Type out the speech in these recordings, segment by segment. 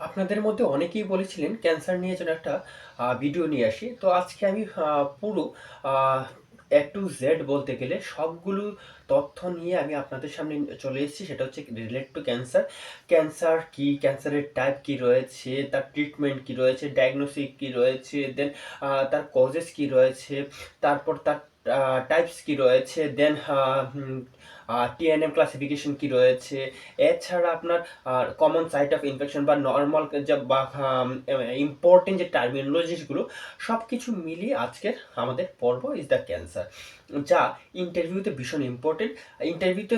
আপনাদের মধ্যে অনেকেই বলেছিলেন ক্যান্সার নিয়ে যেন একটা ভিডিও নিয়ে আসি। তো আজকে আমি পুরো A to Z বলতে গেলে সবগুলো তথ্য নিয়ে আমি আপনাদের সামনে চলে এসেছি। সেটা হচ্ছে রিলেট টু ক্যান্সার। ক্যান্সার কি? ক্যান্সারের টাইপ কি রয়েছে? তার ট্রিটমেন্ট কি রয়েছে? ডায়াগনোসিস কি রয়েছে? দেন তার কজেস কি রয়েছে? তারপর তার টাইপস কি রয়েছে? দেন টিএনএম ক্লাসিফিকেশন কি রয়েছে? এছাড়া আপনার কমন সাইট অফ ইনফেকশন বা নর্মাল যে বা ইম্পর্টেন্ট যে টার্মিনোলজিসগুলো সব কিছু মিলিয়ে আজকের আমাদের পর্ব ইজ দ্য ক্যান্সার, যা ইন্টারভিউতে ভীষণ ইম্পর্টেন্ট। ইন্টারভিউতে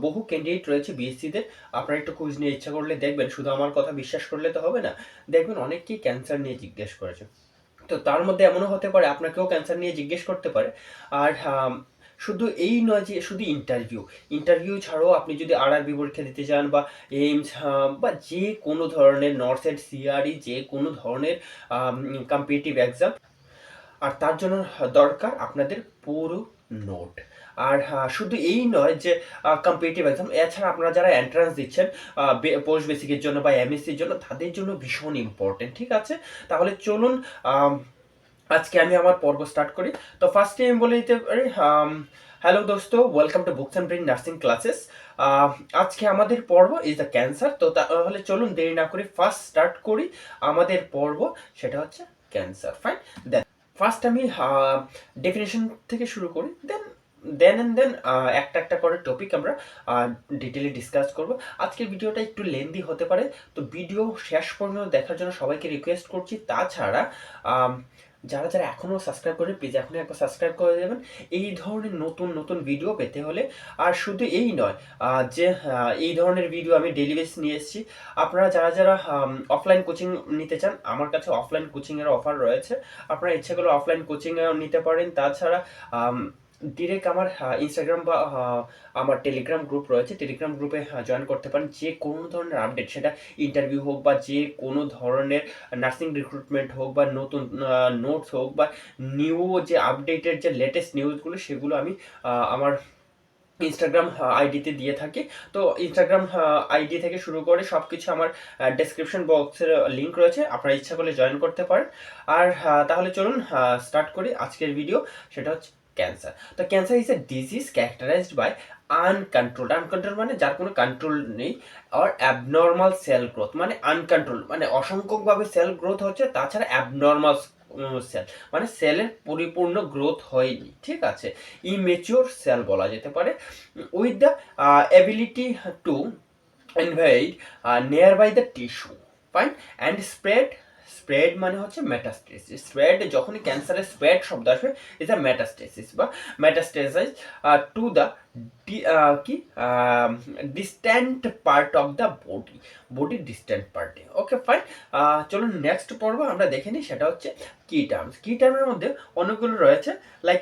বহু ক্যান্ডিডেট রয়েছে বিএসসিদের। আপনারা একটু খোঁজ নিয়ে ইচ্ছা করলে দেখবেন, শুধু আমার কথা বিশ্বাস করলে তো হবে না। দেখবেন অনেকেই ক্যান্সার নিয়ে জিজ্ঞেস করেছে। তো তার মধ্যে এমনও হতে পারে আপনাকেও ক্যান্সার নিয়ে জিজ্ঞেস করতে পারে। আর শুধু এই নয় যে শুধু ইন্টারভিউ ছাড়াও আপনি যদি আরআরবি পরীক্ষা দিতে চান বা এইমস বা যে কোনো ধরনের নর্সেট সিআরই যে কোনো ধরনের কম্পিটিটিভ এক্সাম, আর তার জন্য দরকার আপনাদের পুরো নোট। আর শুধু এই নয় যে কম্পিটিটিভ এক্সাম, এছাড়া আপনারা যারা এন্ট্রান্স দিচ্ছেন পোস্ট বেসিকের জন্য বা এমএসসির জন্য, তাদের জন্য ভীষণ ইম্পর্টেন্ট। ঠিক আছে, তাহলে চলুন আজকে আমি আমার পর্ব স্টার্ট করি। তো ফার্স্টে আমি বলে দিতে পারি, হ্যালো দোস্ত, welcome to books and brain nursing classes. আজকে আমাদের পর্ব ইজ দ্য ক্যান্সার। তো তাহলে চলুন দেরি না করি ফার্স্ট স্টার্ট করি আমাদের পর্ব, সেটা হচ্ছে ক্যান্সার। ফাইন, দেন ফার্স্ট আমি ডেফিনেশন থেকে শুরু করি, দেন দেন একটা একটা করে টপিক আমরা ডিটেলে ডিসকাস করব। আজকের ভিডিওটা একটু লেন্দি হতে পারে, তো ভিডিও শেষ পর্যন্ত দেখার জন্য সবাইকে রিকোয়েস্ট করছি। তাছাড়া যারা যারা এখনও সাবস্ক্রাইব করেন, প্লিজ এখনই একবার সাবস্ক্রাইব করে দেবেন এই ধরনের নতুন নতুন ভিডিও পেতে হলে। আর শুধু এই নয়, যে এই ধরনের ভিডিও আমি ডেইলি বেস নিয়ে এসেছি। আপনারা যারা যারা অফলাইন কোচিং নিতে চান, আমার কাছে অফলাইন কোচিংয়ের অফার রয়েছে। আপনারা ইচ্ছে করলে অফলাইন কোচিংও নিতে পারেন। তাছাড়া ডিরেক্ট আমার ইনস্টাগ্রাম বা আমার টেলিগ্রাম গ্রুপ রয়েছে, টেলিগ্রাম গ্রুপে জয়েন করতে পারেন। যে কোনো ধরনের আপডেট, সেটা ইন্টারভিউ হোক বা যে কোনো ধরনের নার্সিং রিক্রুটমেন্ট হোক বা নতুন নোটস হোক বা নিউ যে আপডেটেড যে লেটেস্ট নিউজগুলো, সেগুলো আমি আমার ইনস্টাগ্রাম আইডিতে দিয়ে থাকি। তো ইনস্টাগ্রাম আইডি থেকে শুরু করে সব কিছু আমার ডেসক্রিপশন বক্সের লিঙ্ক রয়েছে, আপনারা ইচ্ছা করলে জয়েন করতে পারেন। আর তাহলে চলুন স্টার্ট করি আজকের ভিডিও, সেটা হচ্ছে ক্যান্সার। তো cancer is a disease characterised by uncontrol মানে যার কোনো কন্ট্রোল নেই, আর অ্যাবনর্মাল সেল গ্রোথ মানে আনকন্ট্রোল মানে অসংখ্যকভাবে সেল গ্রোথ হচ্ছে, তাছাড়া অ্যাবনর্মাল সেল মানে সেলের পরিপূর্ণ গ্রোথ হয়নি। ঠিক আছে, ইমেচিওর সেল বলা যেতে পারে, with the ability to invade nearby the tissue. Fine, and spread মানে হচ্ছে মেটাস্টেসিস। স্প্রেড, যখনই ক্যান্সারের স্প্রেড শব্দ আসবে, ইজ আ মেটাস্টেসিস বা মেটাস্টেসাইজ টু দ্য কি ডিস্ট্যান্ট পার্ট অফ দ্য বডির ডিস্ট্যান্ট পার্টে। ওকে ফাইন, চলুন নেক্সট পর্ব আমরা দেখে নিই, সেটা হচ্ছে কি টার্মের মধ্যে অনেকগুলো রয়েছে, লাইক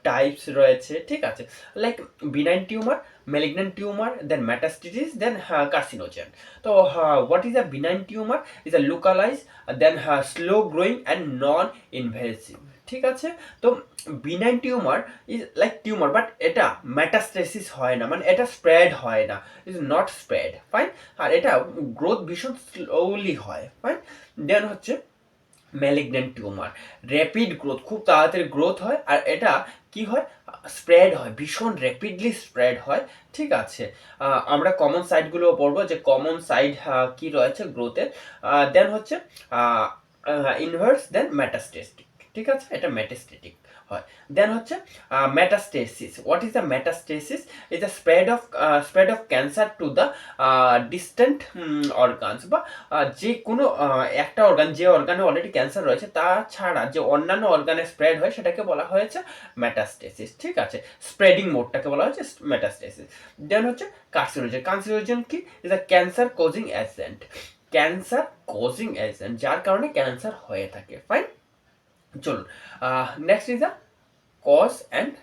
টাইপস রয়েছে। ঠিক আছে, like benign tumour, malignant tumor, then metastasis, then carcinogen. So what is a benign tumor? Is a localized, then slow growing and non invasive. ঠিক আছে, তো benign tumour is like tumour, but এটা metastasis হয় না, মানে এটা spread হয় না, ইজ নট স্প্রেড। ফাইন, আর এটা গ্রোথ ভীষণ স্লোলি হয়। ফাইন, দেন হচ্ছে ম্যালিগন্যান্ট টিউমার, র্যাপিড গ্রোথ, খুব তাড়াতাড়ি গ্রোথ হয়, আর এটা কি হয়, স্প্রেড হয়, ভীষণ র্যাপিডলি স্প্রেড হয়। ঠিক আছে, আমরা কমন সাইডগুলো পড়বো যে কমন সাইড কি রয়েছে গ্রোথের। দেন হচ্ছে ইনভার্স, দেন মেটাস্টেটিক। ঠিক আছে, এটা মেটাস্টেটিক হয়। দেন হচ্ছে metastasis. What is the metastasis? Is the spread of cancer to the distant organs, বা যে কোনো একটা অর্গান, যে অর্গানে অলরেডি ক্যান্সার রয়েছে তাছাড়া যে অন্যান্য অর্গানে স্প্রেড হয়, সেটাকে বলা হয়েছে মেটাস্টেসিস। ঠিক আছে, স্প্রেডিং মোডটাকে বলা হয়েছে মেটাস্টেসিস। দেন হচ্ছে কার্সিনোজেন কি? Is a cancer causing agent, যার কারণে ক্যান্সার হয়ে থাকে। ফাইন, চলুন next is the cause and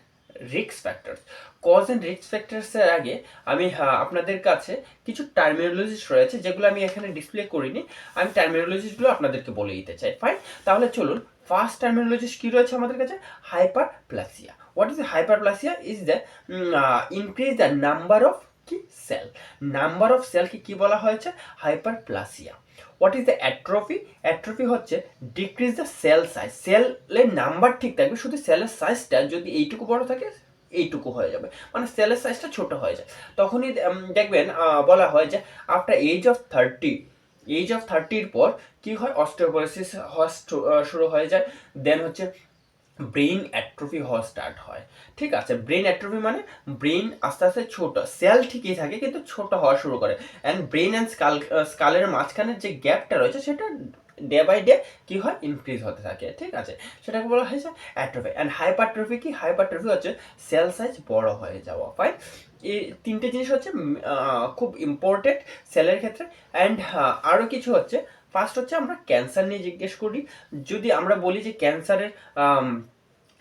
risk factors. Cause and risk ফ্যাক্টরসের আগে আমি আপনাদের কাছে কিছু টার্মিনোলজিস রয়েছে, যেগুলো আমি এখানে ডিসপ্লে করিনি, আমি টার্মিনোলজিসগুলো আপনাদেরকে বলে দিতে চাই। ফাইন, তাহলে চলুন ফার্স্ট টার্মিনোলজিস কি রয়েছে আমাদের কাছে? Hyperplasia. What is hyperplasia? Is the increase the number of কি সেল, নাম্বার অফ সেলকে কি বলা হয়েছে? Hyperplasia. What is the atrophy? Atrophy হচ্ছে ডিক্রিজ দ্য সেল সাইজ, সেলের নাম্বার ঠিক থাকবে, শুধু সেলের সাইজটা যদি এইটুকু বড় থাকে এইটুকু হয়ে যাবে, মানে সেলের সাইজটা ছোট হয়ে যায়। তখনই দেখবেন বলা হয় যে আফটার এজ অফ থার্টির পর কি হয়, অস্টিওপোরোসিস হওয়া শুরু হয়ে যায়। দেন হচ্ছে ব্রেইন অ্যাট্রফি হওয়া স্টার্ট হয়। ঠিক আছে, ব্রেইন অ্যাট্রফি মানে ব্রেইন আস্তে আস্তে ছোট, সেল ঠিকই থাকে কিন্তু ছোট হওয়া শুরু করে। অ্যান্ড ব্রেইন অ্যান্ড স্কালের মাঝখানে যে গ্যাপটা রয়েছে সেটা ডে বাই ডে কি হয়, ইনক্রিজ হতে থাকে। ঠিক আছে, সেটাকে বলা হয়েছে অ্যাট্রফি। অ্যান্ড হাইপারট্রফি কি? হাইপারট্রফি হচ্ছে সেল সাইজ বড় হয়ে যাওয়া। ফাইন, এই তিনটে জিনিস হচ্ছে খুব ইম্পর্টেন্ট সেলের ক্ষেত্রে। অ্যান্ড আরও কিছু হচ্ছে, ফার্স্ট হচ্ছে আমরা ক্যান্সার নিয়ে জিজ্ঞেস করি। যদি আমরা বলি যে ক্যান্সারের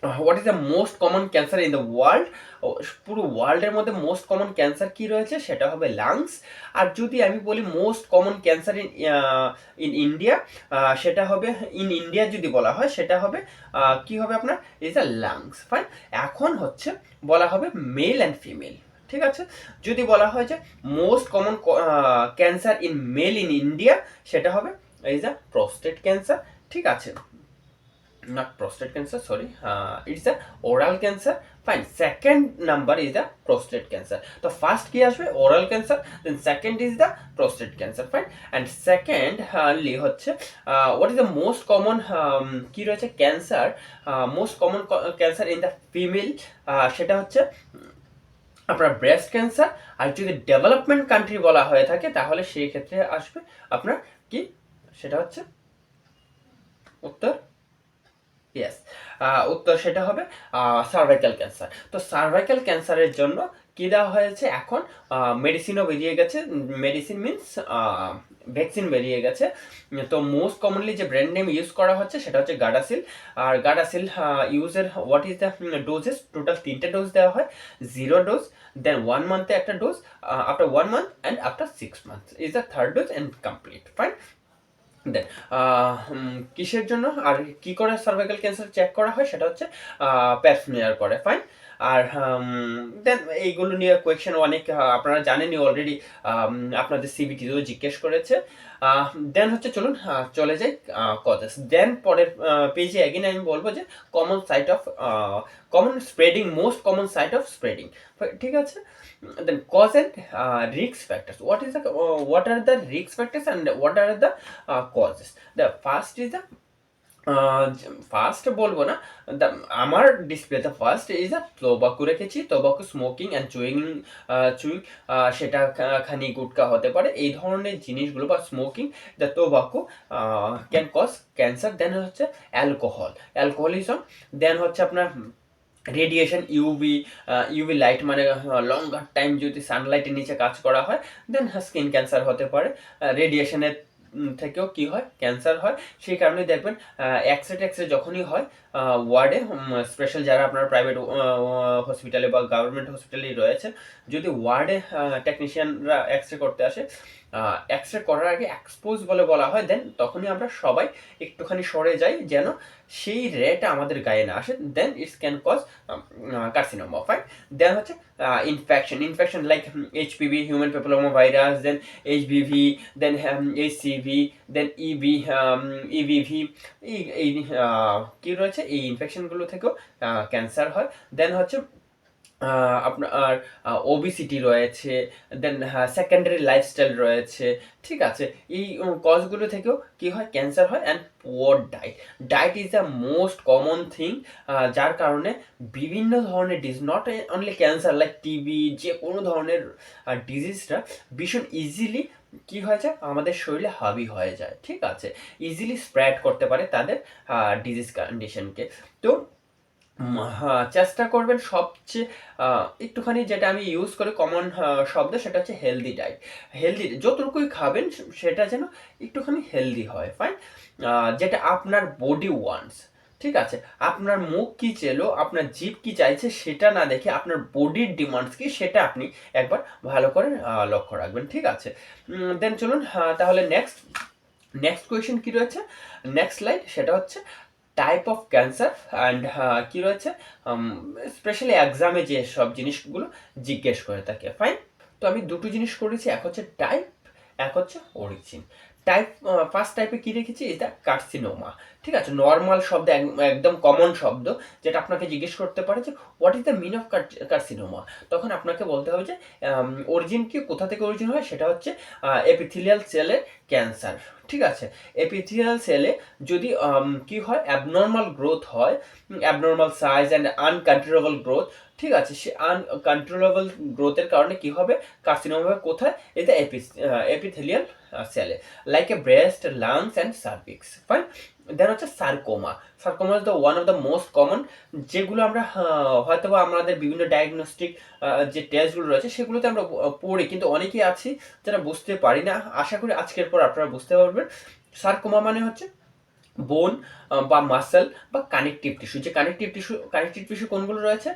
what is the most common cancer in the world, পুরো ওয়ার্ল্ডের মধ্যে মোস্ট কমন ক্যান্সার কি রয়েছে, সেটা হবে লাংস। আর যদি আমি বলি most common cancer in India, সেটা হবে, ইন ইন্ডিয়া যদি বলা হয় সেটা হবে কি হবে আপনার, ইজ দ্য লাংস। ফাইন, এখন হচ্ছে বলা হবে মেল অ্যান্ড ফিমেল। ঠিক আছে, যদি বলা হয় যে most common cancer in mail in India, সেটা হবে ইজ দ্য প্রস্টেট ক্যান্সার। ঠিক আছে, not prostate cancer, sorry, it's the oral cancer. Fine, second number is the prostate cancer. The first কি আসবে oral cancer, then second is the prostate cancer. Fine, and second হচ্ছে what is the most common কি রয়েছে cancer, most common cancer in the female, সেটা হচ্ছে আপনার breast cancer. আর যদি development country বলা হয়ে থাকে তাহলে সেই ক্ষেত্রে আসবে আপনার কি, সেটা হচ্ছে উত্তর, ইয়েস, উত্তর সেটা হবে সার্ভাইকাল ক্যান্সার। তো সার্ভাইকাল ক্যান্সারের জন্য কি দেওয়া হয়েছে এখন, মেডিসিনও বেরিয়ে গেছে, মেডিসিন মিনস ভ্যাকসিন বেরিয়ে গেছে। তো মোস্ট কমনলি যে ব্র্যান্ড নেম ইউজ করা হচ্ছে সেটা হচ্ছে গাডাসিল। আর গাডাসিল ইউজের what is the doses, total 3টে ডোজ দেওয়া হয়, 0 ডোজ, দেন 1 মান্থে একটা dose, after 1 month and after 6 months is the third dose and complete. Fine, then কিসের জন্য আর কি করে সার্ভাইকাল ক্যান্সার চেক করা হয়, সেটা হচ্ছে প্যাপস্মিয়ার করে। ফাইন, আর দেন এইগুলো নিয়ে কোয়েশ্চেন অনেক আপনারা জানেনই অলরেডি, আপনাদের সিবিটিতেও জিজ্ঞেস করেছে। দেন হচ্ছে চলুন চলে যাই কজেস। দেন পরের পেজে এগেন আমি বলবো যে common site of common spreading, most common site of spreading. ঠিক আছে, then cause and risk factors. What are the risk factors and what are the causes? The first is the first বলবো না, আমার ডিসপ্লেতে first is a tobacco রেখেছি, tobacco smoking and chewing, সেটা খানি গুটকা হতে পারে, এই ধরনের জিনিসগুলো বা smoking the tobacco can cause cancer. Then হচ্ছে অ্যালকোহলিজম, দেন হচ্ছে আপনার রেডিয়েশন, ইউভি লাইট মানে লঙ্গার টাইম যদি সানলাইটের নিচে কাজ করা হয় দেন স্কিন ক্যান্সার হতে পারে। রেডিয়েশনের থেকেও কি হয়, ক্যান্সার হয়। সেই কারণে দেখবেন এক্সরে যখনই হয় ওয়ার্ডে, স্পেশাল যারা আপনার প্রাইভেট হসপিটালে বা গভর্নমেন্ট হসপিটালেই রয়েছে, যদি ওয়ার্ডে টেকনিশিয়ানরা এক্সরে করতে আসে, এক্সরে করার আগে এক্সপোজ বলে বলা হয়, দেন তখনই আমরা সবাই একটুখানি সরে যাই যেন সেই রেটা আমাদের গায়ে না আসে, then it's can cause carcinoma. Fine, then হচ্ছে infection like HPV, human papilloma virus, then HBV, then HCV, then EBV, এই কি রয়েছে, এই ইনফেকশনগুলো থেকেও ক্যান্সার হয়। দেন হচ্ছে আপনার ওবিসিটি রয়েছে, দেন সেকেন্ডারি লাইফস্টাইল রয়েছে। ঠিক আছে, এই কজগুলো থেকেও কি হয়, ক্যান্সার হয়। And poor diet is the most common thing, যার কারণে বিভিন্ন ধরনের disease, not only cancer, like TB, যে কোনো ধরনের ডিজিজটা ভীষণ ইজিলি কি হয়ে যায়, আমাদের শরীরে হাবি হয়ে যায়। ঠিক আছে, ইজিলি স্প্রেড করতে পারে তাদের ডিজিজ কন্ডিশনকে। তো হ্যাঁ, চেষ্টা করবেন সবচেয়ে একটুখানি, যেটা আমি ইউজ করি কমন শব্দ, সেটা হচ্ছে হেলদি ডায়েট। হেলদি যতটুকুই খাবেন সেটা যেন একটুখানি হেলদি হয়। ফাইন, যেটা আপনার বডি ওয়ান্টস। ঠিক আছে, আপনার মুখ কি চেলো, আপনার জিভ কি চাইছে সেটা না দেখে আপনার বডির ডিমান্ডস কি সেটা আপনি একবার ভালো করে লক্ষ্য রাখবেন। ঠিক আছে, দেন চলুন তাহলে নেক্সট কোয়েশ্চেন কি রয়েছে, নেক্সট স্লাইড, সেটা হচ্ছে টাইপ অফ ক্যান্সার অ্যান্ড কি রয়েছে, স্পেশালি এক্সামে যে সব জিনিসগুলো জিজ্ঞেস করে থাকে। ফাইন, তো আমি দুটো জিনিস করেছি, এক হচ্ছে টাইপ, এক হচ্ছে অরিজিন। টাইপ ফার্স্ট টাইপে কি রেখেছি, এটা কার্সিনোমা। ঠিক আছে, নর্মাল শব্দ, একদম কমন শব্দ, যেটা আপনাকে জিজ্ঞেস করতে পারে যে what is the mean of carcinoma, তখন আপনাকে বলতে হবে যে অরিজিন কি, কোথা থেকে অরিজিন হয়, সেটা হচ্ছে এপিথেলিয়াল সেলের ক্যান্সার। ঠিক আছে, এপিথেলিয়াল সেলে যদি কি হয়, অ্যাবনর্মাল গ্রোথ হয়, abnormal size and uncontrollable growth. ঠিক আছে, সে আনকন্ট্রোলেবল গ্রোথের কারণে কি হবে, কার্সিনোমা হবে। কোথায়, এটা এপিথেলিয়াল সেলে, like a breast, lungs and cervix. Fine. Then হচ্ছে sarcoma. Sarcoma is the one of the most common, যেগুলো আমরা হয়তো বা আমাদের বিভিন্ন ডায়াগনস্টিক যে টেস্টগুলো রয়েছে সেগুলোতে আমরা পড়ি, কিন্তু অনেকেই আছি যারা বুঝতে পারি না। আশা করি আজকের পর আপনারা বুঝতে পারবেন। সার্কোমা মানে হচ্ছে বোন বা মাসেল বা কানেকটিভ টিস্যু কোনগুলো রয়েছে,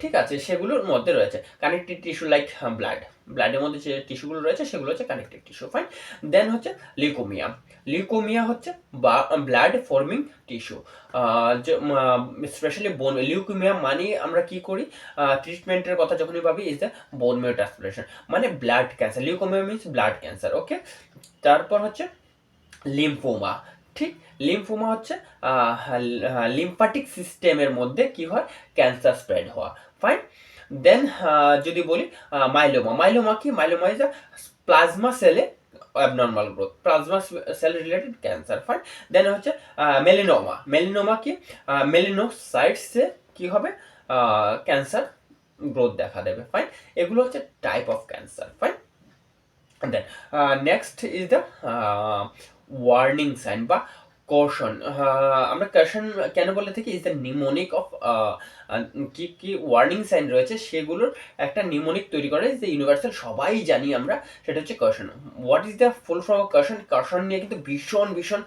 ঠিক আছে, সেগুলোর মধ্যে রয়েছে কানেকটিভ টিস্যু, লাইক ব্লাডের মধ্যে যে টিস্যুগুলো রয়েছে সেগুলো হচ্ছে কানেকটিভ টিস্যু। ফাইন। দেন হচ্ছে লিউকোমিয়া। লিউকোমিয়া হচ্ছে ব্লাড ফর্মিং টিস্যু, স্পেশালি বোন। লিউকোমিয়া মানে আমরা কি করি, ট্রিটমেন্টের কথা যখনই ভাবি, is the bone marrow transplantation, মানে blood cancer. Leukaemia means blood cancer. Okay. তারপর হচ্ছে লিম্ফোমা। ঠিক, লিম্ফোমা হচ্ছে লিম্ফাটিক সিস্টেমের মধ্যে কি হয়, ক্যান্সার স্প্রেড হওয়া। ফাইন। দেন যদি বলি মাইলোমা। মাইলোমা কি, মাইলোমা ইজ প্লাজমা সেলে abnormal growth, plasma cell related cancer. Fine. Then হচ্ছে মেলিনোমা। মেলিনোমা কি, মেলিনোসাইটসে কি হবে, ক্যান্সার গ্রোথ দেখা দেবে। ফাইন। এগুলো হচ্ছে type of cancer. Fine. Then next is the warning sign বা কশন। আমরা কশন কেন বলে থাকি, ইজ দ্য নিমোনিক অফ কি কি ওয়ার্নিং সাইন রয়েছে সেগুলোর একটা নিমোনিক তৈরি করে, যে ইউনিভার্সাল সবাই জানি আমরা, সেটা হচ্ছে caution. What is the full form of caution? Caution নিয়ে কিন্তু ভীষণ ভীষণ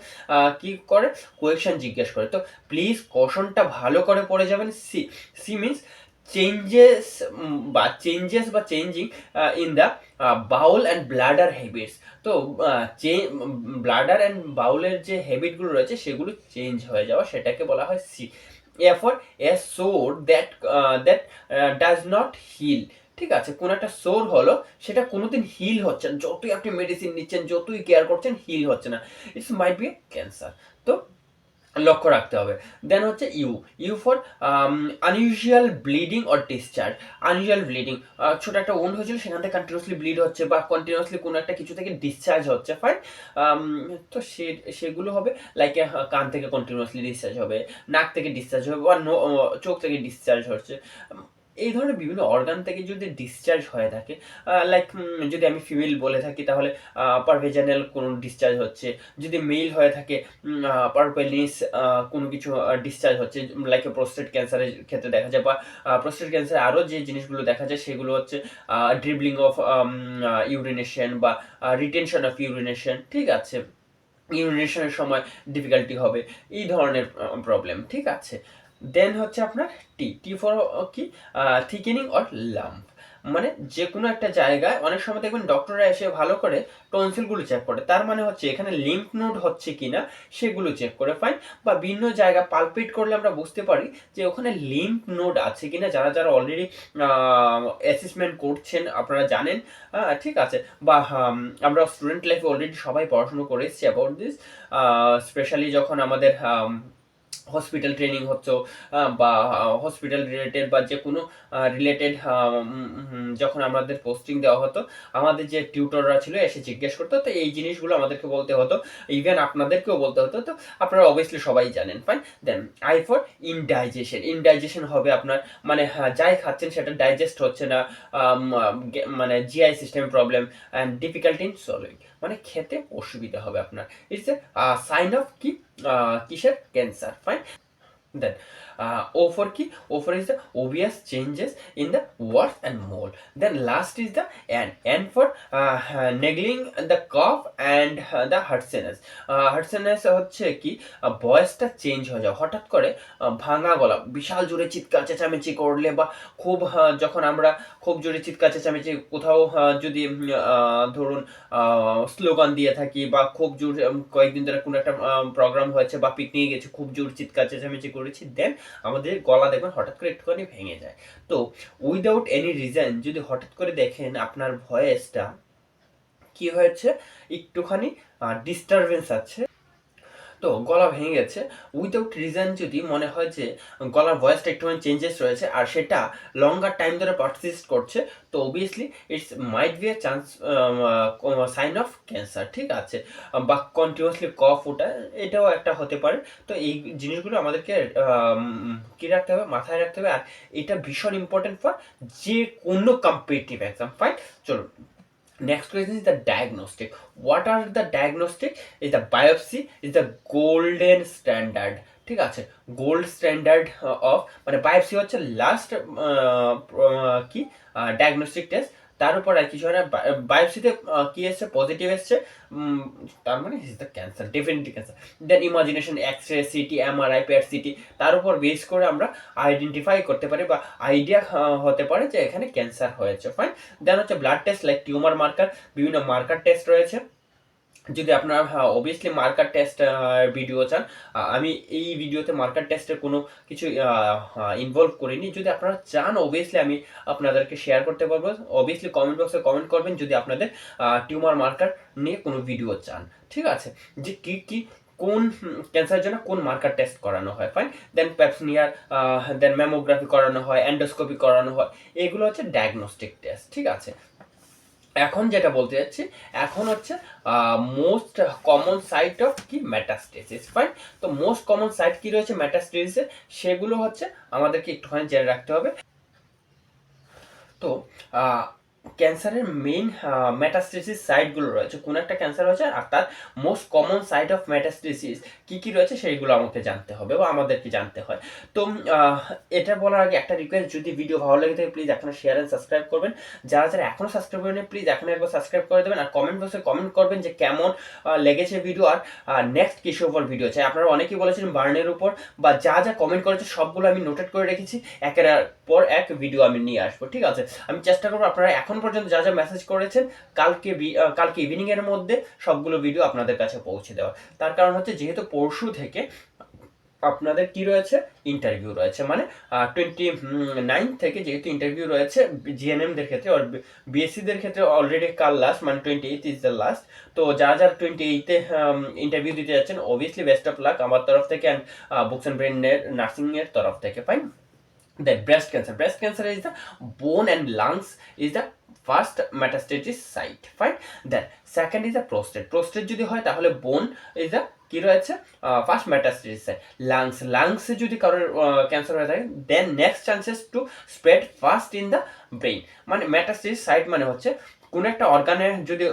কি করে, কোয়েকশন জিজ্ঞেস করে। তো প্লিজ কশনটা ভালো করে পড়ে যাবেন। C, C means changing in the bowel and bladder habits. তো ব্লাডার অ্যান্ড বাউলের যে হ্যাবিটগুলো রয়েছে সেগুলো চেঞ্জ হয়ে যাওয়া, সেটাকে বলা হয় সি। এরপর এ সোর দ্যাট ডাজ নট হিল। ঠিক আছে, কোন একটা সোর হলো, সেটা কোনোদিন হিল হচ্ছে না, যতই আপনি মেডিসিন নিচ্ছেন, যতই কেয়ার করছেন, হিল হচ্ছে না, ইটস মাইট বি ক্যান্সার। তো লক্ষ্য রাখতে হবে। দেন হচ্ছে U, U for unusual bleeding or discharge. Unusual bleeding, ছোট একটা ওন্ড হয়েছিল, সেখান থেকে কন্টিনিউসলি ব্লিড হচ্ছে বা কন্টিনিউসলি কোনো একটা কিছু থেকে ডিসচার্জ হচ্ছে। ফাইন। তো সেগুলো হবে লাইক কান থেকে কন্টিনিউসলি ডিসচার্জ হবে, নাক থেকে ডিসচার্জ হবে, বা চোখ থেকে ডিসচার্জ হচ্ছে। এই ধরনের বিভিন্ন অর্গান থেকে যদি ডিসচার্জ হয়ে থাকে, লাইক যদি আমি ফিমেল বলে থাকি তাহলে পারভেজানাল কোনো ডিসচার্জ হচ্ছে, যদি মেল হয়ে থাকে পারপেলিস কোনো কিছু ডিসচার্জ হচ্ছে, লাইক প্রোস্টেট ক্যান্সারের ক্ষেত্রে দেখা যায়, বা প্রোস্টেট ক্যান্সারে আরও যে জিনিসগুলো দেখা যায় সেগুলো হচ্ছে ড্রিবলিং অফ ইউরিনেশন বা রিটেনশন অফ ইউরিনেশন। ঠিক আছে, ইউরিনেশনের সময় ডিফিকাল্টি হবে, এই ধরনের প্রবলেম। ঠিক আছে। দেন হচ্ছে আপনার টি, টি ফর কি, থিকেনিং অর লাম্প। মানে যে কোনো একটা জায়গায় অনেক সময় দেখবেন ডক্টররা এসে ভালো করে টনসিলগুলো চেক করে, তার মানে হচ্ছে এখানে লিম্ফ নোড হচ্ছে কিনা সেগুলো চেক করে। ফাইন। বা ভিন্ন জায়গা পালপেট করলে আমরা বুঝতে পারি যে ওখানে লিম্ফ নোড আছে কিনা, যারা যারা অলরেডি অ্যাসেসমেন্ট করছেন আপনারা জানেন। ঠিক আছে, বা আমরা স্টুডেন্ট লাইফে অলরেডি সবাই পড়াশুনো করে এসেছি অ্যাবাউট দিস, স্পেশালি যখন আমাদের হসপিটাল ট্রেনিং হচ্ছে, বা হসপিটাল রিলেটেড বা যে কোনো রিলেটেড যখন আমাদের পোস্টিং দেওয়া হতো, আমাদের যে টিউটররা ছিল এসে জিজ্ঞেস করতো, তো এই জিনিসগুলো আমাদেরকে বলতে হতো, ইভেন আপনাদেরকেও বলতে হতো। তো আপনারা অবভিয়াসলি সবাই জানেন। Fine. Then I for indigestion. Indigestion হবে আপনার মানে যাই খাচ্ছেন সেটা ডাইজেস্ট হচ্ছে না, মানে GI system problem and difficulty in solving, মানে খেতে অসুবিধা হবে আপনার। ইটস এ সাইন অফ কি, কিসের, cancer. Fine. Then O for key, O for is the obvious changes in the worth and mold. Then last is the N for neglecting the cough and the harshness. Harshness হচ্ছে কি, ভয়েসটা change হয়ে যাওয়া, হঠাৎ করে ভাঙা গলা, বিশাল জোরে চিৎকার চেঁচামেচি করলে, বা খুব যখন আমরা খুব জোরে চিৎকার চেঁচামেচি কোথাও যদি ধরুন স্লোগান দিয়ে থাকি, বা খুব জোর কয়েকদিন ধরে কোনো একটা প্রোগ্রাম হয়েছে বা পিকনিকে গেছি, খুব জোর চিৎকার চেঁচামেচি করেছি, দেন আমাদের গলা দেখবেন হঠাৎ করে একটুখানি ভেঙে যায়। তো উইদাউট এনি রিজন যদি হঠাৎ করে দেখেন আপনার ভয়েসটা কি হয়েছে, একটুখানি ডিস্টারবেন্স আছে, তো গলা ভেঙে গেছে উইদাউট রিজন, যদি মনে হয় যে গলার ভয়েসটা একটুখানি চেঞ্জেস রয়েছে আর সেটা লঙ্গার টাইম ধরে পারসিস্ট করছে, তো obviously it's might be a chance, sign of cancer, ঠিক আছে। বা কন্টিনিউয়াসলি কফ ওঠা, এটাও একটা হতে পারে। তো এই জিনিসগুলো আমাদেরকে কি রাখতে হবে, মাথায় রাখতে হবে, আর এটা ভীষণ ইম্পর্টেন্ট ফর যে কোনো কম্পিটিটিভ এক্সাম। ফাইন, চলো next question is the diagnostic. What are the diagnostic? Is the biopsy is the golden standard, ঠিক আছে। গোল্ড স্ট্যান্ডার্ড অফ, মানে বায়োপসি হচ্ছে লাস্ট কি ডায়াগনস্টিক টেস্ট, তার উপর আর কিছু হয় না। বায়োপসিতে কি এসছে, পজিটিভ এসছে, তার মানে is the cancer, definitely cancer. Then imagination, X ray, CT, MRI, PET CT, তার উপর বেস করে আমরা আইডেন্টিফাই করতে পারি বা আইডিয়া হতে পারে যে এখানে ক্যান্সার হয়েছে। ফাইন, দেন হচ্ছে blood test like tumour marker, বিভিন্ন মার্কার টেস্ট রয়েছে। যদি আপনারা অবভিয়াসলি মার্কার টেস্ট ভিডিও চান, আমি এই ভিডিওতে মার্কার টেস্টের কোনো কিছু ইনভলভ করিনি। যদি আপনারা চান অবভিয়াসলি আমি আপনাদেরকে শেয়ার করতে পারবো। অবভিয়াসলি কমেন্ট বক্সে কমেন্ট করবেন যদি আপনাদের টিউমার মার্কার নিয়ে কোনো ভিডিও চান, ঠিক আছে, যে কি কি কোন ক্যান্সারের জন্য কোন মার্কার টেস্ট করানো হয়। ফাইন, দেন প্যাপসমিয়ার, দেন ম্যামোগ্রাফি করানো হয়, এন্ডোস্কোপি করানো হয়, এগুলো হচ্ছে ডায়াগনস্টিক টেস্ট, ঠিক আছে। এখন যেটা বলতে যাচ্ছি, এখন হচ্ছে মোস্ট কমন সাইট অফ কি মেটাস্টেসিস। ফাইন, তো মোস্ট কমন সাইট কি রয়েছে মেটাস্টেসিসের, সেগুলো হচ্ছে আমাদেরকে একটুখানি জেনে রাখতে হবে। তো ক্যান্সারের মেইন মেটাস্টেসিস সাইটগুলো রয়েছে, কোন একটা ক্যান্সার হয়েছে আর তার most common site of metastasis কি কি রয়েছে সেইগুলো আমাকে জানতে হবে বা আমাদেরকে জানতে হয়। তো এটা বলার আগে একটা রিকোয়েস্ট, যদি ভিডিও ভালো লাগে থাকে প্লিজ এখন শেয়ার অ্যান্ড সাবস্ক্রাইব করবেন। যারা যারা এখনও সাবস্ক্রাইব করেন প্লিজ এখন একবার সাবস্ক্রাইব করে দেবেন, আর কমেন্ট বক্সে কমেন্ট করবেন যে কেমন লেগেছে ভিডিও, আর নেক্সট কিসের উপর ভিডিও চাই। আপনারা অনেকেই বলেছেন বার্নের উপর, বা যা যা কমেন্ট করেছে সবগুলো আমি নোটেট করে রেখেছি, একের পর এক ভিডিও আমি নিয়ে আসবো, ঠিক আছে। আমি চেষ্টা করবো আপনারা এখন পর্যন্ত যা যা মেসেজ করেছেন কালকে ইভিনিং এর মধ্যে সবগুলো ভিডিও আপনাদের কাছে পৌঁছে দেওয়া। তার কারণ হচ্ছে যেহেতু পরশু থেকে আপনাদের কি রয়েছে, ইন্টারভিউ রয়েছে, মানে 29 থেকে যেহেতু ইন্টারভিউ রয়েছে জিএনএম দের ক্ষেত্রে, আর বিএসসি দের ক্ষেত্রে অলরেডি কাল লাস্ট, মানে 28 ইজ দ্য লাস্ট। তো যারা যারা 28-এ ইন্টারভিউ দিতে যাচ্ছেন অবভিয়াসলি বেস্ট অফ লাক আমার তরফ থেকে, অ্যান্ড বুকস অ্যান্ড ব্রেনের নার্সিং এর তরফ থেকে। Fine, that breast cancer is the bone and lungs is the first metastasis site. Fine, then second is the prostate যদি হয় তাহলে বোন is the কি রয়েছে ফার্স্ট মেটাস্টেসিস সাইট। লাংসে যদি কারোর ক্যান্সার হয়ে থাকে then next chances to spread first in the brain. মানে মেটাস্টেসিস সাইট মানে হচ্ছে কোন একটা অর্গানে যদি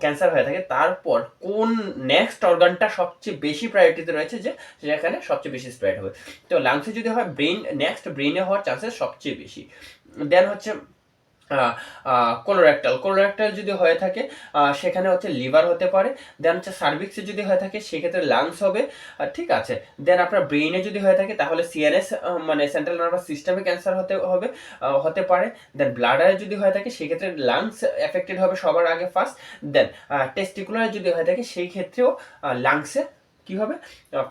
ক্যান্সার হয়ে থাকে তারপর কোন নেক্সট অর্গানটা সবচেয়ে বেশি প্রায়োরিটিতে রয়েছে যে যেখানে সবচেয়ে বেশি স্প্রেড হবে। তো লাংসে যদি হয় নেক্সট ব্রেইনে হওয়ার চান্সেস সবচেয়ে বেশি। দেন হচ্ছে কোলোরেক্টাল যদি হয়ে থাকে সেখানে হচ্ছে লিভার হতে পারে। দেন হচ্ছে সার্ভিক্সে যদি হয়ে থাকে সেক্ষেত্রে লাংস হবে, ঠিক আছে। দেন আপনার ব্রেইনে যদি হয়ে থাকে তাহলে সিএনএস মানে সেন্ট্রাল নার্ভাস সিস্টেমে ক্যান্সার হতে পারে। দেন ব্লাডারে যদি হয়ে থাকে সেক্ষেত্রে লাংস এফেক্টেড হবে সবার আগে ফার্স্ট। দেন টেস্টিকুলারে যদি হয়ে থাকে সেই ক্ষেত্রেও লাংসে কি হবে,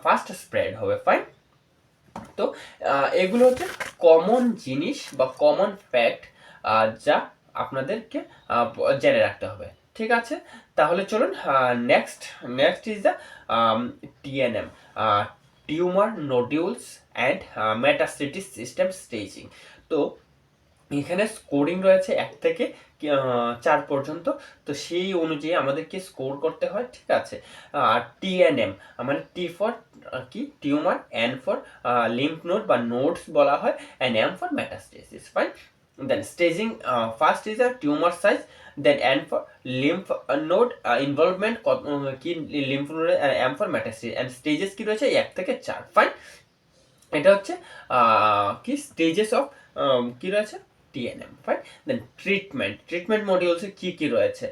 ফার্স্ট স্প্রেড হবে। ফাইন, তো এগুলো হচ্ছে কমন জিনিস বা কমন ফ্যাক্ট যা আপনাদেরকে জেনে রাখতে হবে, ঠিক আছে। তাহলে চলুন next is the TNM, tumour nodules and metastasis system staging. তো এখানে স্কোরিং রয়েছে 1 থেকে 4 পর্যন্ত, তো সেই অনুযায়ী আমাদেরকে স্কোর করতে হয়, ঠিক আছে। টিএনএম মানে টি ফর কি tumour, N for lymph node বা নোডস বলা হয়, and M for metastasis. Fine, then staging first is a tumour size, then N for lymph node involvement কি lymph node, M for metastasis, and stages কি রয়েছে 1 থেকে 4। Fine, এটা হচ্ছে কি স্টেজেস অফ কি রয়েছে টিএনএম। ফাইন, দেন ট্রিটমেন্ট মডিউলসে কি কি রয়েছে,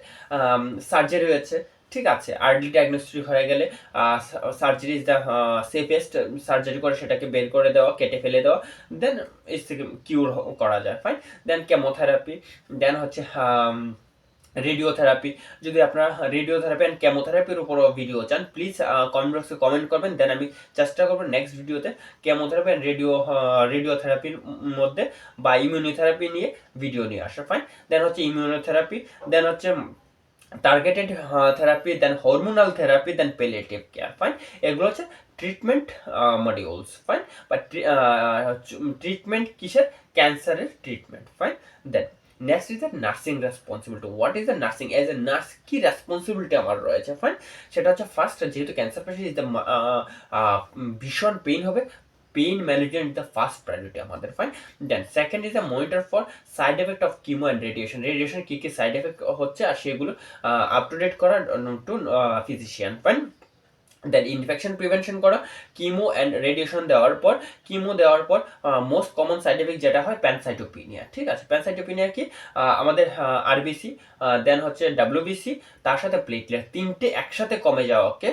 সার্জারি রয়েছে, ঠিক আছে। আর্লি ডায়াগনস্টিক হয়ে গেলে surgery is the safest, surgery করে সেটাকে বের করে দেওয়া, কেটে ফেলে দেওয়া, দেন এর থেকে কিউর করা যায়। ফাইন, দেন কেমোথেরাপি, দেন হচ্ছে রেডিওথেরাপি। যদি আপনারা রেডিওথেরাপি অ্যান্ড কেমোথেরাপির উপরও ভিডিও চান প্লিজ কমেন্ট বক্সে কমেন্ট করবেন, দেন আমি চেষ্টা করবো নেক্সট ভিডিওতে কেমোথেরাপি অ্যান্ড রেডিওথেরাপির মধ্যে বা ইমিউনোথেরাপি নিয়ে ভিডিও নিয়ে আসা। ফাইন, দেন হচ্ছে ইমিউনোথেরাপি, দেন হচ্ছে targeted therapy, then hormonal therapy, then palliative care. Fine, এগুলো হচ্ছে ট্রিটমেন্ট মডিউলস। ফাইন, বা ট্রিটমেন্ট কিসের? ক্যান্সারের treatment. Fine, then next is the nursing responsibility. What is the nursing? As a nurse কি responsibility আমার রয়েছে? Fine, সেটা হচ্ছে ফার্স্ট, যেহেতু ক্যান্সার পেশেন্ট ইজ দ্য ভীষণ পেইন হবে, pain management the first priority আমাদের। Fine, then second is the monitor for side effect of কিমো and radiation. Radiation কী কী সাইড এফেক্ট হচ্ছে আর সেগুলো আপ টু ডেট করা to physician. Fine, then infection prevention করা। কিমো অ্যান্ড রেডিয়েশন দেওয়ার পর মোস্ট কমন সাইড এফেক্ট যেটা হয় প্যানসাইটোপিনিয়া। ঠিক আছে, প্যানসাইটোপিনিয়া কি? আমাদের আরবিসি, দেন হচ্ছে ডাব্লিউবিসি, তার সাথে প্লেটলেট, তিনটে একসাথে কমে যাওয়াকে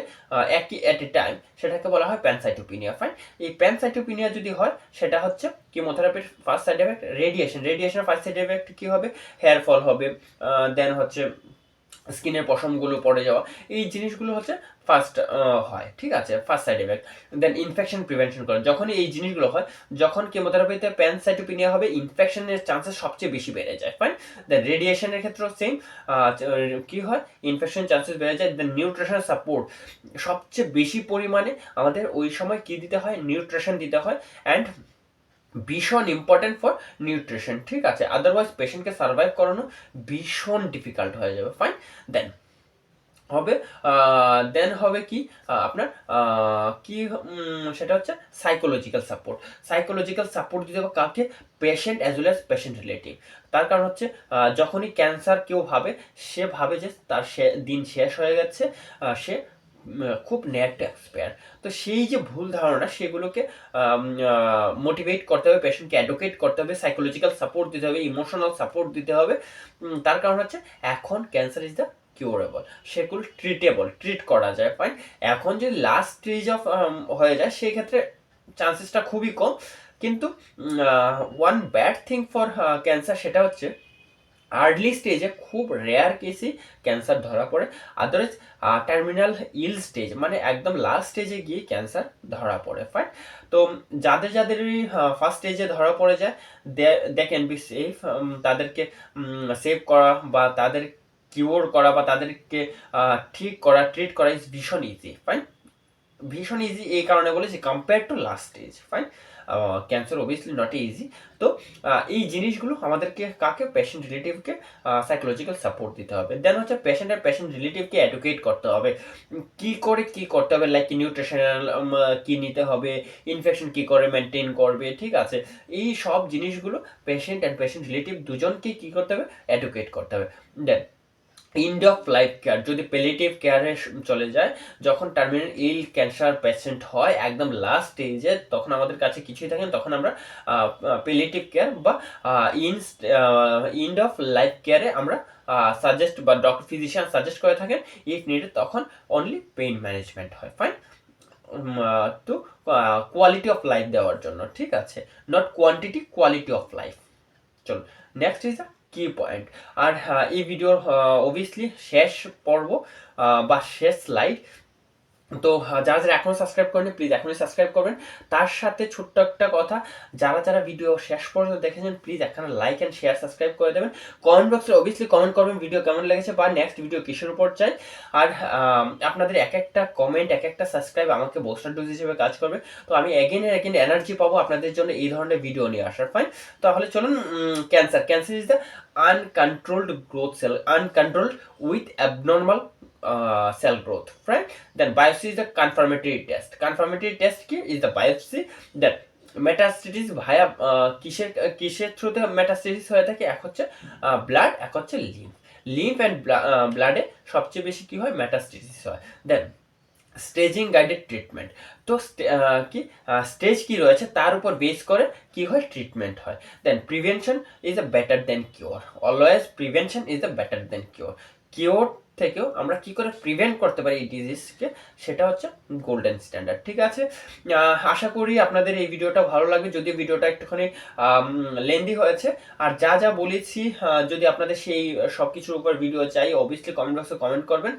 একই এট এ টাইম, সেটাকে বলা হয় প্যানসাইটোপিনিয়া। ফাইন, এই প্যানসাইটোপিনিয়া যদি হয় সেটা হচ্ছে কিমোথেরাপির ফার্স্ট সাইড এফেক্ট। রেডিয়েশনের ফার্স্ট সাইড এফেক্ট কি হবে? হেয়ার ফল হবে, দেন হচ্ছে স্কিনের পশমগুলো পড়ে যাওয়া, এই জিনিসগুলো হচ্ছে ফার্স্ট হয়। ঠিক আছে, ফার্স্ট সাইড এফেক্ট। দেন ইনফেকশন প্রিভেনশন করে, যখন এই জিনিসগুলো হয়, যখন কেমোথেরাপিতে প্যানসাইটোপিনিয়া হবে, ইনফেকশনের চান্সেস সবচেয়ে বেশি বেড়ে যায়। ফাইন, দেন রেডিয়েশনের ক্ষেত্রেও সেম, কি হয়? ইনফেকশন চান্সেস বেড়ে যায়। দেন নিউট্রিশন সাপোর্ট, সবচেয়ে বেশি পরিমাণে আমাদের ওই সময় কি দিতে হয়? নিউট্রিশন দিতে হয়, অ্যান্ড ভীষণ ইম্পর্টেন্ট ফর নিউট্রিশন। ঠিক আছে, আদারওয়াইজ পেশেন্টকে সার্ভাইভ করানো ভীষণ ডিফিকাল্ট হয়ে যাবে। ফাইন, দেন হবে কি আপনার কি সেটা হচ্ছে সাইকোলজিক্যাল সাপোর্ট। সাইকোলজিক্যাল সাপোর্ট দিতে হবে কাকে? Patient as well as patient relative. তার কারণ হচ্ছে যখনই ক্যান্সার কেউ ভাবে, সে ভাবে যে তার দিন শেষ হয়ে গেছে, সে খুব নেট টু এক্সপায়ার। তো সেই যে ভুল ধারণা, সেগুলোকে মোটিভেট করতে হবে, পেশেন্টকে অ্যাডভোকেট করতে হবে, সাইকোলজিক্যাল সাপোর্ট দিতে হবে, ইমোশনাল সাপোর্ট দিতে হবে। তার কারণ হচ্ছে এখন ক্যান্সার ইজ দ্য কিউরেবল, সেগুলো ট্রিট করা যায়। ফাইন, এখন যদি লাস্ট স্টেজ অফ হয়ে যায়, সেই ক্ষেত্রে চান্সেসটা খুবই কম। কিন্তু one bad thing for cancer, সেটা হচ্ছে আর্লি স্টেজে খুব রেয়ার কেসই ক্যান্সার ধরা পড়ে। আদারওয়াইজ টার্মিনাল ইল স্টেজ, মানে একদম লাস্ট স্টেজে গিয়ে ক্যান্সার ধরা পড়ে। ফাইন, তো যাদের ফার্স্ট স্টেজে ধরা পড়ে যায়, দে ক্যান বি সেফ। তাদেরকে সেভ করা বা তাদের কিওর করা বা তাদেরকে ট্রিট করা ইজ ভীষণ ইজি। ফাইন, ভীষণ ইজি এই কারণে বলেছি compare to last stage. Fine, cancer obviously not easy. তো এই জিনিসগুলো আমাদেরকে কাকে? পেশেন্ট রিলেটিভকে সাইকোলজিক্যাল সাপোর্ট দিতে হবে। দেন হচ্ছে পেশেন্ট রিলেটিভকে এডুকেট করতে হবে কি করতে হবে, লাইক নিউট্রিশনাল কি নিতে হবে, ইনফেকশন কি করে মেনটেন করবে। ঠিক আছে, এই সব জিনিসগুলো পেশেন্ট অ্যান্ড পেশেন্ট রিলেটিভ দুজনকে কি করতে হবে? এডুকেট করতে হবে। দেন এন্ড অফ লাইফ কেয়ার, যদি প্যালিয়েটিভ কেয়ারে চলে যায়, যখন টার্মিনাল ইল ক্যান্সার পেশেন্ট হয় একদম লাস্ট স্টেজে, তখন আমাদের কাছে কিছুই থাকে না, তখন আমরা প্যালিয়েটিভ কেয়ার বা এন্ড অফ লাইফ কেয়ারে আমরা সাজেস্ট বা ডক্টর ফিজিশিয়ান সাজেস্ট করে থাকেন, ইফ নিডেড তখন অনলি পেইন ম্যানেজমেন্ট হয়। ফাইন, তো কোয়ালিটি অফ লাইফ দেওয়ার জন্য। ঠিক আছে, not quantity, quality of life. চলো, নেক্সট ইজ দ্য কি পয়েন্ট। আর এই ভিডিওর অবভিয়াসলি শেষ পর্ব বা শেষ স্লাইড। তো যারা এখনো সাবস্ক্রাইব করেনি, প্লিজ এখনই সাবস্ক্রাইব করবেন। তার সাথে ছোট্ট একটা কথা, যারা ভিডিও শেষ পর্যন্ত দেখেছেন, প্লিজ একখানা লাইক অ্যান্ড শেয়ার সাবস্ক্রাইব করে দেবেন। কমেন্ট বক্সে অবভিয়াসলি কমেন্ট করবেন ভিডিও কেমন লেগেছে বা নেক্সট ভিডিও কিসের উপর চাই। আর আপনাদের এক একটা কমেন্ট, এক একটা সাবস্ক্রাইব আমাকে বুস্টার ডোজ হিসেবে কাজ করবে। তো আমি এগেন এনার্জি পাবো আপনাদের জন্য এই ধরনের ভিডিও নিয়ে আসার। ফাইন, তাহলে চলুন। Cancer is the uncontrolled growth cell, uncontrolled with abnormal cell growth. Right, then biopsy is the confirmatory test কি is the biopsy that metastasis via কিসের থ্রুতে মেটাস্টেসিস হয়ে থাকে? এক হচ্ছে ব্লাড, এক হচ্ছে লিম্ফ অ্যান্ড ব্লাডে সবচেয়ে বেশি কি হয়? মেটাস্টেসিস হয়। দেন স্টেজিং গাইডেড ট্রিটমেন্ট, তো কি স্টেজ কি রয়েছে তার উপর বেস করে কি হয়? ট্রিটমেন্ট হয়। Then prevention is a better than cure, always prevention is a better than cure থেকেও আমরা কি করে প্রিভেন্ট করতে পারি এই ডিজিজকে, সেটা হচ্ছে গোল্ডেন স্ট্যান্ডার্ড। ঠিক আছে, আশা করি আপনাদের এই ভিডিওটা ভালো লাগবে, যদি ভিডিওটা একটুখানি লেন্দি হয়েছে। আর যা বলেছি, যদি আপনাদের সেই সব কিছুর উপর ভিডিও চাই, অবভিয়াসলি কমেন্ট বক্সে কমেন্ট করবেন।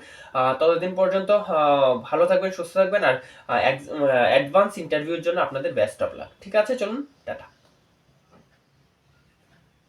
ততদিন পর্যন্ত ভালো থাকবেন, সুস্থ থাকবেন, আর অ্যাডভান্স ইন্টারভিউর জন্য আপনাদের বেস্ট অফ লাক। ঠিক আছে, চলুন, টাটা।